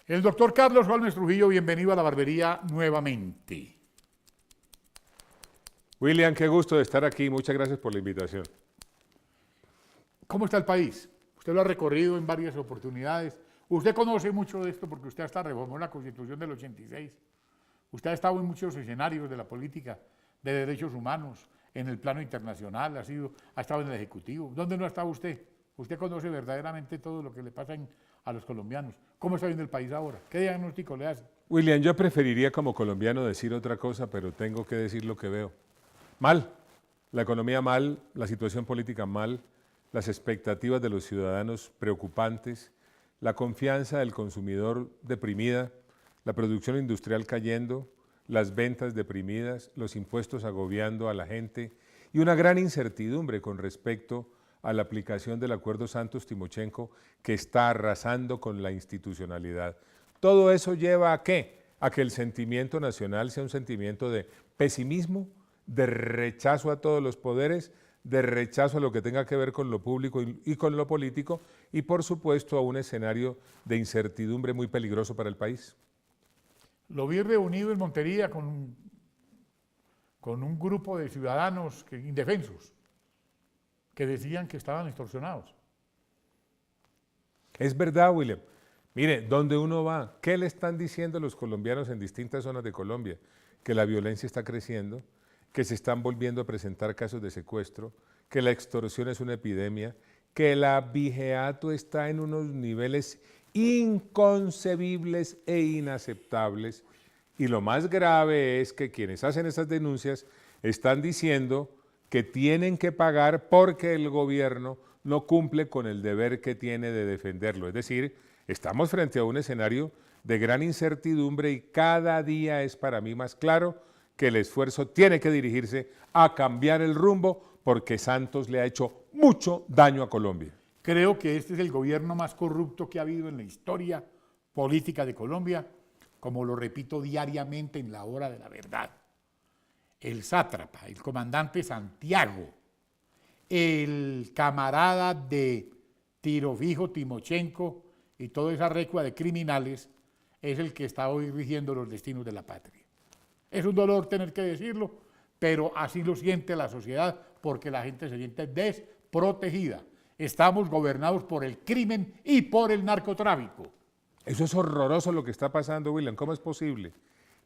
El doctor Carlos Holmes Trujillo, bienvenido a la barbería nuevamente. William, qué gusto de estar aquí. Muchas gracias por la invitación. ¿Cómo está el país? Usted lo ha recorrido en varias oportunidades. Usted conoce mucho de esto porque usted hasta reformó la Constitución del 86. Usted ha estado en muchos escenarios de la política, de derechos humanos, en el plano internacional, ha estado en el Ejecutivo. ¿Dónde no ha estado usted? Usted conoce verdaderamente todo lo que le pasa a los colombianos. ¿Cómo está viendo el país ahora? ¿Qué diagnóstico le hace? William, yo preferiría como colombiano decir otra cosa, pero tengo que decir lo que veo. Mal. La economía mal, la situación política mal, las expectativas de los ciudadanos preocupantes, la confianza del consumidor deprimida, la producción industrial cayendo, las ventas deprimidas, los impuestos agobiando a la gente y una gran incertidumbre con respecto a la aplicación del acuerdo Santos-Timochenko que está arrasando con la institucionalidad. Todo eso lleva ¿a qué? A que el sentimiento nacional sea un sentimiento de pesimismo, de rechazo a todos los poderes, de rechazo a lo que tenga que ver con lo público y con lo político y por supuesto a un escenario de incertidumbre muy peligroso para el país. Lo vi reunido en Montería con un grupo de ciudadanos indefensos que decían que estaban extorsionados. Es verdad, William. Mire, ¿dónde uno va? ¿Qué le están diciendo los colombianos en distintas zonas de Colombia? Que la violencia está creciendo, que se están volviendo a presentar casos de secuestro, que la extorsión es una epidemia, que el abigeato está en unos niveles inconcebibles e inaceptables. Y lo más grave es que quienes hacen esas denuncias están diciendo que tienen que pagar porque el gobierno no cumple con el deber que tiene de defenderlo. Es decir, estamos frente a un escenario de gran incertidumbre y cada día es para mí más claro que el esfuerzo tiene que dirigirse a cambiar el rumbo porque Santos le ha hecho mucho daño a Colombia. Creo que este es el gobierno más corrupto que ha habido en la historia política de Colombia, como lo repito diariamente en la hora de la verdad. El sátrapa, el comandante Santiago, el camarada de tiro fijo Timochenko y toda esa recua de criminales es el que está hoy rigiendo los destinos de la patria. Es un dolor tener que decirlo, pero así lo siente la sociedad porque la gente se siente desprotegida. Estamos gobernados por el crimen y por el narcotráfico. Eso es horroroso lo que está pasando, William. ¿Cómo es posible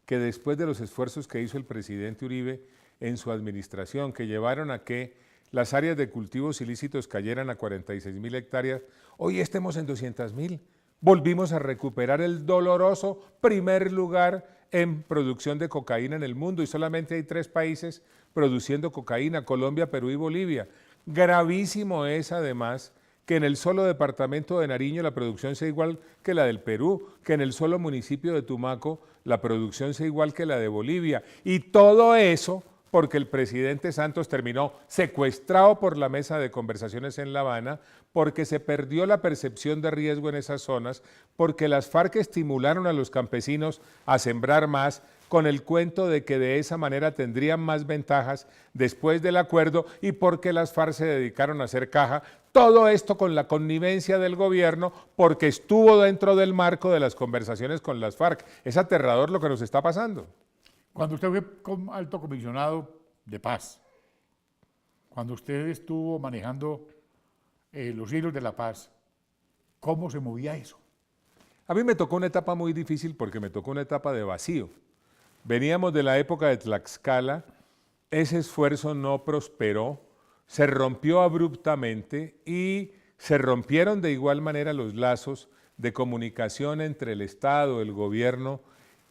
que después de los esfuerzos que hizo el presidente Uribe en su administración, que llevaron a que las áreas de cultivos ilícitos cayeran a 46.000 hectáreas, hoy estemos en 200.000? Volvimos a recuperar el doloroso primer lugar en producción de cocaína en el mundo y solamente hay 3 países produciendo cocaína, Colombia, Perú y Bolivia. Gravísimo es además que en el solo departamento de Nariño la producción sea igual que la del Perú, que en el solo municipio de Tumaco la producción sea igual que la de Bolivia. Y todo eso porque el presidente Santos terminó secuestrado por la mesa de conversaciones en La Habana, porque se perdió la percepción de riesgo en esas zonas, porque las FARC estimularon a los campesinos a sembrar más, con el cuento de que de esa manera tendrían más ventajas después del acuerdo y porque las FARC se dedicaron a hacer caja. Todo esto con la connivencia del gobierno porque estuvo dentro del marco de las conversaciones con las FARC. Es aterrador lo que nos está pasando. Cuando usted fue alto comisionado de paz, cuando usted estuvo manejando los hilos de la paz, ¿cómo se movía eso? A mí me tocó una etapa muy difícil porque me tocó una etapa de vacío. Veníamos de la época de Tlaxcala, ese esfuerzo no prosperó, se rompió abruptamente y se rompieron de igual manera los lazos de comunicación entre el Estado, el gobierno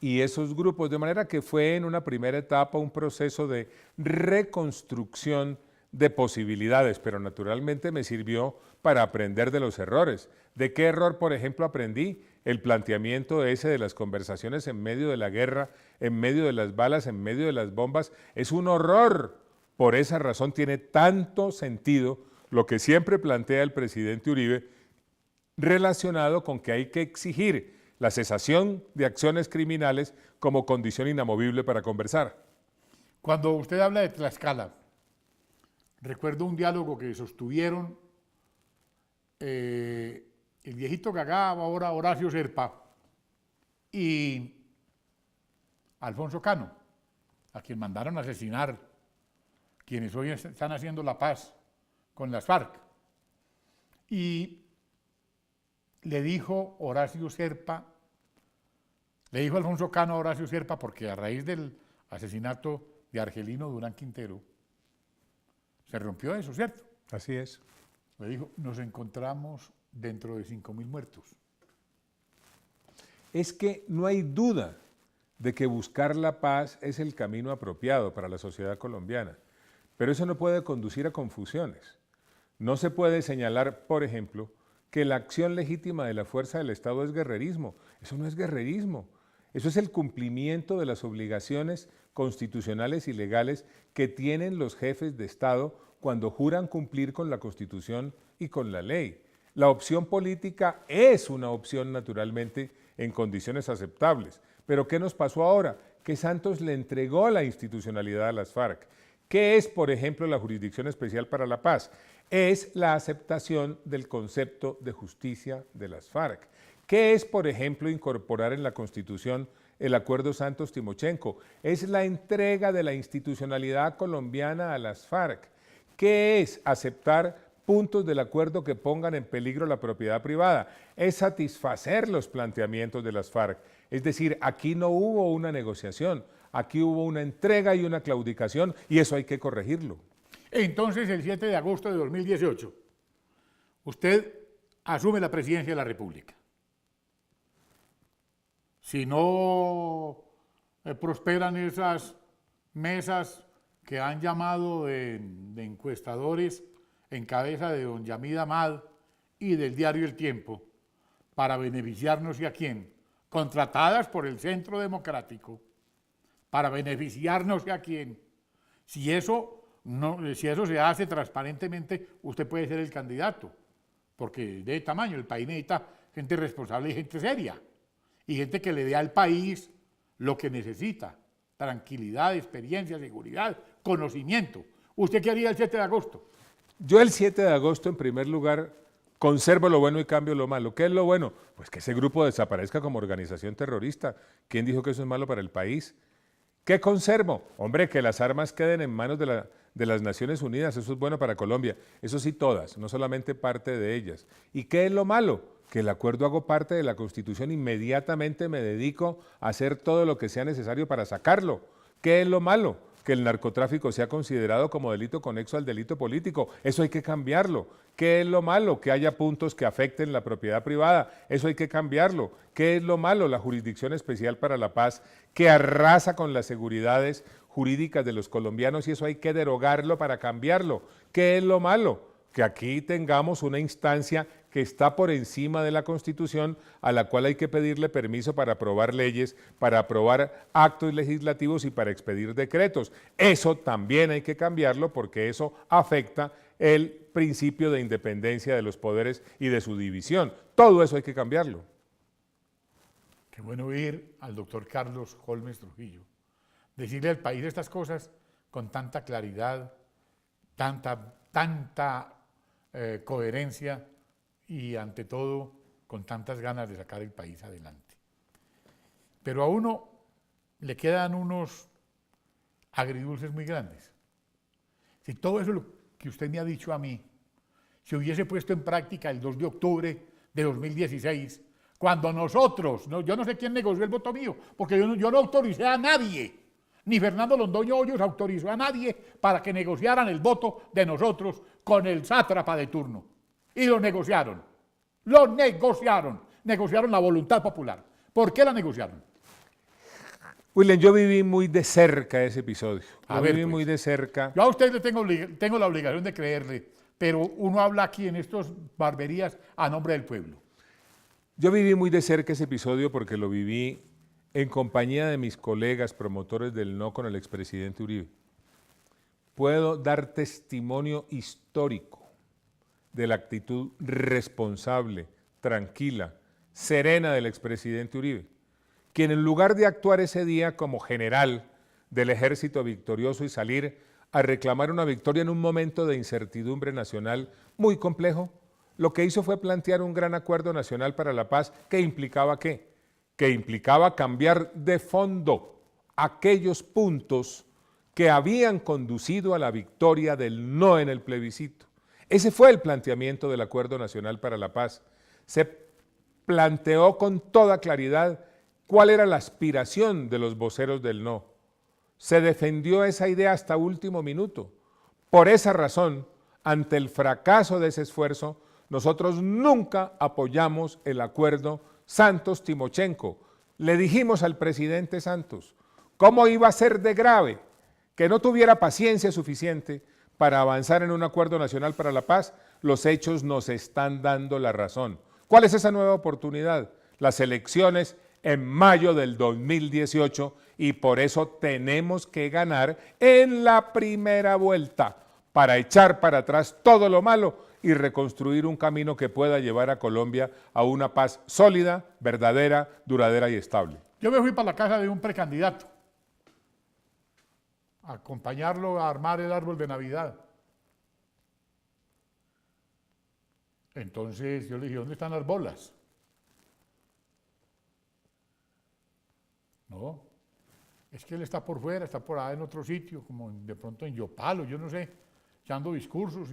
y esos grupos, de manera que fue en una primera etapa un proceso de reconstrucción de posibilidades, pero naturalmente me sirvió para aprender de los errores. ¿De qué error, por ejemplo, aprendí? El planteamiento ese de las conversaciones en medio de la guerra, en medio de las balas, en medio de las bombas, es un horror. Por esa razón tiene tanto sentido lo que siempre plantea el presidente Uribe relacionado con que hay que exigir la cesación de acciones criminales como condición inamovible para conversar. Cuando usted habla de Tlaxcala, recuerdo un diálogo que sostuvieron el viejito que acá ahora Horacio Serpa y Alfonso Cano, a quien mandaron a asesinar quienes hoy están haciendo la paz con las FARC. Y le dijo Alfonso Cano a Horacio Serpa, porque a raíz del asesinato de Argelino Durán Quintero, se rompió eso, ¿cierto? Así es. Le dijo, nos encontramos dentro de 5.000 muertos. Es que no hay duda de que buscar la paz es el camino apropiado para la sociedad colombiana, pero eso no puede conducir a confusiones. No se puede señalar, por ejemplo, que la acción legítima de la fuerza del Estado es guerrerismo. Eso no es guerrerismo. Eso es el cumplimiento de las obligaciones constitucionales y legales que tienen los jefes de Estado cuando juran cumplir con la Constitución y con la ley. La opción política es una opción naturalmente en condiciones aceptables. Pero ¿qué nos pasó ahora? Que Santos le entregó la institucionalidad a las FARC. ¿Qué es, por ejemplo, la Jurisdicción Especial para la Paz? Es la aceptación del concepto de justicia de las FARC. ¿Qué es, por ejemplo, incorporar en la Constitución el Acuerdo Santos-Timochenko? Es la entrega de la institucionalidad colombiana a las FARC. ¿Qué es aceptar puntos del acuerdo que pongan en peligro la propiedad privada? Es satisfacer los planteamientos de las FARC. Es decir, aquí no hubo una negociación, aquí hubo una entrega y una claudicación, y eso hay que corregirlo. Entonces, el 7 de agosto de 2018, usted asume la presidencia de la República. Si no prosperan esas mesas que han llamado de encuestadores en cabeza de don Yamid Amad y del diario El Tiempo, para beneficiar no sé a quién, contratadas por el Centro Democrático, para beneficiar no sé a quién, si eso se hace transparentemente, usted puede ser el candidato, porque de tamaño el país necesita gente responsable y gente seria, y gente que le dé al país lo que necesita: tranquilidad, experiencia, seguridad, conocimiento. ¿Usted qué haría el 7 de agosto? Yo el 7 de agosto, en primer lugar, conservo lo bueno y cambio lo malo. ¿Qué es lo bueno? Pues que ese grupo desaparezca como organización terrorista. ¿Quién dijo que eso es malo para el país? ¿Qué conservo? Hombre, que las armas queden en manos de las Naciones Unidas, eso es bueno para Colombia. Eso sí, todas, no solamente parte de ellas. ¿Y qué es lo malo? Que el acuerdo hago parte de la Constitución, inmediatamente me dedico a hacer todo lo que sea necesario para sacarlo. ¿Qué es lo malo? Que el narcotráfico sea considerado como delito conexo al delito político. Eso hay que cambiarlo. ¿Qué es lo malo? Que haya puntos que afecten la propiedad privada. Eso hay que cambiarlo. ¿Qué es lo malo? La Jurisdicción Especial para la Paz, que arrasa con las seguridades jurídicas de los colombianos, y eso hay que derogarlo para cambiarlo. ¿Qué es lo malo? Que aquí tengamos una instancia que está por encima de la Constitución, a la cual hay que pedirle permiso para aprobar leyes, para aprobar actos legislativos y para expedir decretos. Eso también hay que cambiarlo, porque eso afecta el principio de independencia de los poderes y de su división. Todo eso hay que cambiarlo. Qué bueno oír al doctor Carlos Holmes Trujillo decirle al país estas cosas con tanta claridad, tanta coherencia y, ante todo, con tantas ganas de sacar el país adelante. Pero a uno le quedan unos agridulces muy grandes. Si todo eso que usted me ha dicho a mí se hubiese puesto en práctica el 2 de octubre de 2016, cuando nosotros, yo no sé quién negoció el voto mío, porque yo no autoricé a nadie, ni Fernando Londoño Hoyos autorizó a nadie para que negociaran el voto de nosotros con el sátrapa de turno. Y lo negociaron, negociaron la voluntad popular. ¿Por qué la negociaron? William, yo viví muy de cerca ese episodio. Muy de cerca. Yo a usted le tengo la obligación de creerle, pero uno habla aquí en estas barberías a nombre del pueblo. Yo viví muy de cerca ese episodio porque lo viví en compañía de mis colegas promotores del no con el expresidente Uribe. Puedo dar testimonio histórico de la actitud responsable, tranquila, serena del expresidente Uribe, quien en lugar de actuar ese día como general del ejército victorioso y salir a reclamar una victoria en un momento de incertidumbre nacional muy complejo, lo que hizo fue plantear un gran acuerdo nacional para la paz que implicaba ¿qué? que implicaba cambiar de fondo aquellos puntos que habían conducido a la victoria del no en el plebiscito. Ese fue el planteamiento del Acuerdo Nacional para la Paz. Se planteó con toda claridad cuál era la aspiración de los voceros del no. Se defendió esa idea hasta último minuto. Por esa razón, ante el fracaso de ese esfuerzo, nosotros nunca apoyamos el acuerdo Santos-Timochenko. Le dijimos al presidente Santos cómo iba a ser de grave que no tuviera paciencia suficiente para avanzar en un acuerdo nacional para la paz. Los hechos nos están dando la razón. ¿Cuál es esa nueva oportunidad? Las elecciones en mayo del 2018, y por eso tenemos que ganar en la primera vuelta para echar para atrás todo lo malo y reconstruir un camino que pueda llevar a Colombia a una paz sólida, verdadera, duradera y estable. Yo me fui para la casa de un precandidato a acompañarlo a armar el árbol de Navidad. Entonces yo le dije, ¿dónde están las bolas? No, es que él está por fuera, está por allá en otro sitio, como de pronto en Yopal, yo no sé, echando discursos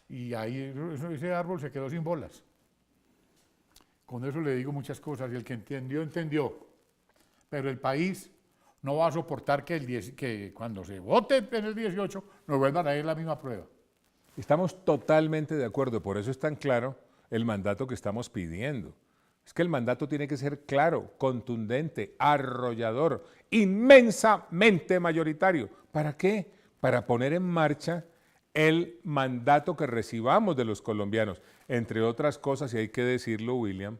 y ahí ese árbol se quedó sin bolas. Con eso le digo muchas cosas, y el que entendió, entendió. Pero el país no va a soportar que cuando se vote en el 18 nos vuelvan a ir la misma prueba. Estamos totalmente de acuerdo, por eso es tan claro el mandato que estamos pidiendo. Es que el mandato tiene que ser claro, contundente, arrollador, inmensamente mayoritario. ¿Para qué? Para poner en marcha el mandato que recibamos de los colombianos. Entre otras cosas, y hay que decirlo, William,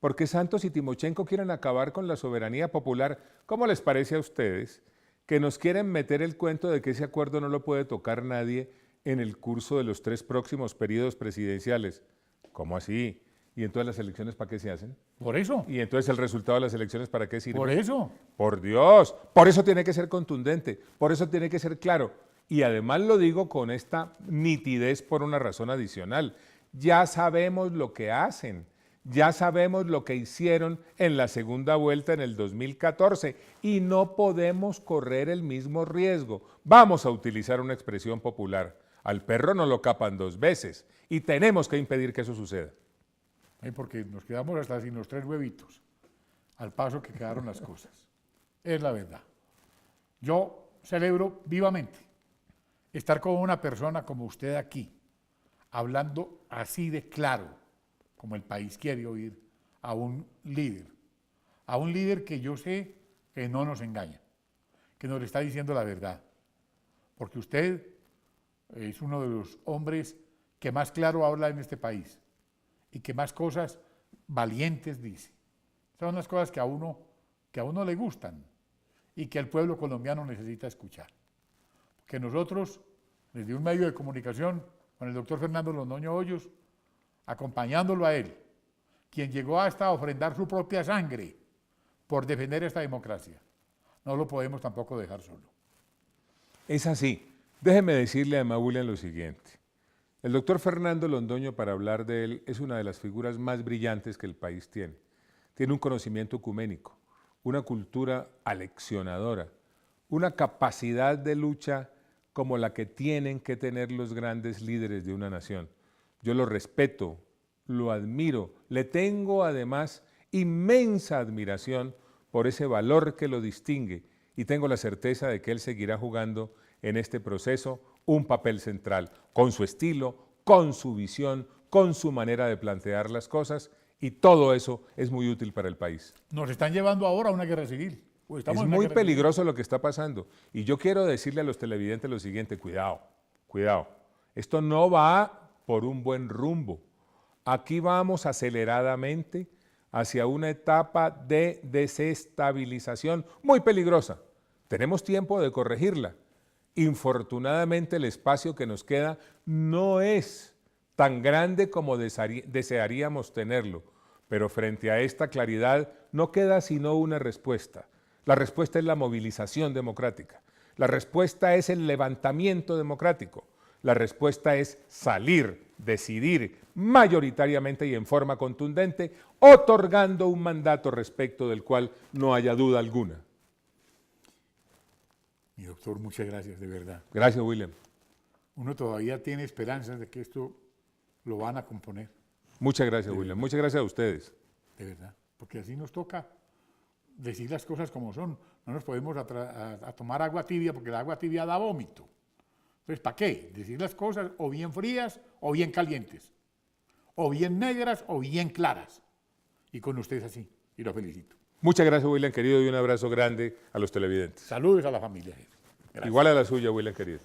porque Santos y Timochenko quieren acabar con la soberanía popular. ¿Cómo les parece a ustedes que nos quieren meter el cuento de que ese acuerdo no lo puede tocar nadie en el curso de los 3 próximos periodos presidenciales? ¿Cómo así? ¿Y entonces las elecciones para qué se hacen? Por eso. ¿Y entonces el resultado de las elecciones para qué sirve? Por eso. Por Dios, por eso tiene que ser contundente, por eso tiene que ser claro. Y además lo digo con esta nitidez por una razón adicional. Ya sabemos lo que hacen, ya sabemos lo que hicieron en la segunda vuelta en el 2014 y no podemos correr el mismo riesgo. Vamos a utilizar una expresión popular. Al perro no lo capan 2 veces y tenemos que impedir que eso suceda. Porque nos quedamos hasta sin los 3 huevitos, al paso que quedaron las cosas. Es la verdad. Yo celebro vivamente estar con una persona como usted aquí, hablando así de claro, como el país quiere oír, a un líder que yo sé que no nos engaña, que nos está diciendo la verdad, porque usted es uno de los hombres que más claro habla en este país y que más cosas valientes dice. Son las cosas que a uno le gustan y que el pueblo colombiano necesita escuchar. Que nosotros, desde un medio de comunicación, con el doctor Fernando Londoño Hoyos, acompañándolo a él, quien llegó hasta ofrendar su propia sangre por defender esta democracia, no lo podemos tampoco dejar solo. Es así. Déjeme decirle a William lo siguiente. El doctor Fernando Londoño, para hablar de él, es una de las figuras más brillantes que el país tiene. Tiene un conocimiento ecuménico, una cultura aleccionadora, una capacidad de lucha como la que tienen que tener los grandes líderes de una nación. Yo lo respeto, lo admiro, le tengo además inmensa admiración por ese valor que lo distingue y tengo la certeza de que él seguirá jugando en este proceso un papel central, con su estilo, con su visión, con su manera de plantear las cosas, y todo eso es muy útil para el país. Nos están llevando ahora a una guerra civil. Es muy peligroso lo que está pasando, y yo quiero decirle a los televidentes lo siguiente: cuidado, cuidado, esto no va por un buen rumbo. Aquí vamos aceleradamente hacia una etapa de desestabilización muy peligrosa. Tenemos tiempo de corregirla. Infortunadamente el espacio que nos queda no es tan grande como desearíamos tenerlo, pero frente a esta claridad no queda sino una respuesta. La respuesta es la movilización democrática, la respuesta es el levantamiento democrático, la respuesta es salir decidir mayoritariamente y en forma contundente, otorgando un mandato respecto del cual no haya duda alguna. Mi doctor, muchas gracias, de verdad. Gracias, William. Uno todavía tiene esperanzas de que esto lo van a componer, Muchas gracias, William. Muchas gracias a ustedes. de verdad. Porque así nos toca decir las cosas como son. No nos podemos a tomar agua tibia porque el agua tibia da vómito. Entonces, ¿para qué? Decir las cosas o bien frías o bien calientes. O bien negras o bien claras. Y con ustedes así. Y lo felicito. Muchas gracias, William, querido, y un abrazo grande a los televidentes. Saludos a la familia. Gracias. Igual a la suya, William, querido.